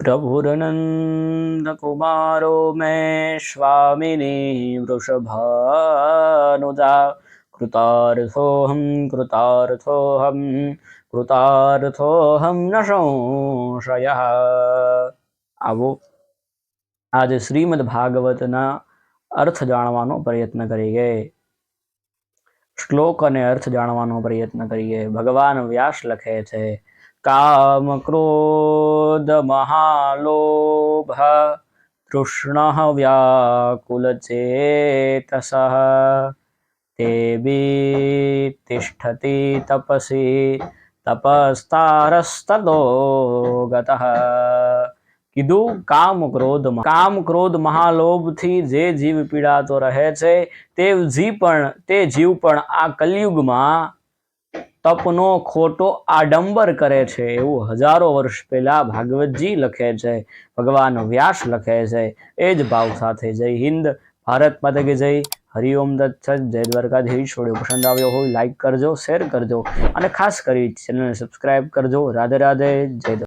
प्रभुरनन्दकुमारो मे स्वामिनी वृषभानुजा कृतार्थोऽहं न संशयः। આવો આજે શ્રીમદ ભાગવતના અર્થ જાણવાનો પ્રયત્ન કરીએ, શ્લોક અને અર્થ જાણવાનો પ્રયત્ન કરીએ। ભગવાન વ્યાસ લખે છે, કામ ક્રોધ મહાલોભ તૃષ્ણ વ્યાકુલ ચેતસઃ તેબી તિષ્ઠતિ તપસી તપસ્તારસ્તદો ગતઃ। કીધું કામ ક્રોધ મહાલોભથી જે જીવ પીડાતો રહે છે તે જીવ પણ આ કલિયુગમાં તપનો ખોટો આડંબર કરે છે એવું હજારો વર્ષ પહેલા ભાગવતજી લખે છે, ભગવાન વ્યાસ લખે છે। એ જ ભાવ સાથે જય હિન્દ, ભારત માતા કી જય, હરિઓમ દત્ત, જય દ્વારકાધીશ। વિડીયો પસંદ આવ્યો હોય લાઈક કરજો, શેર કરજો અને ખાસ કરી ચેનલને સબસ્ક્રાઈબ કરજો। રાધે રાધે, જય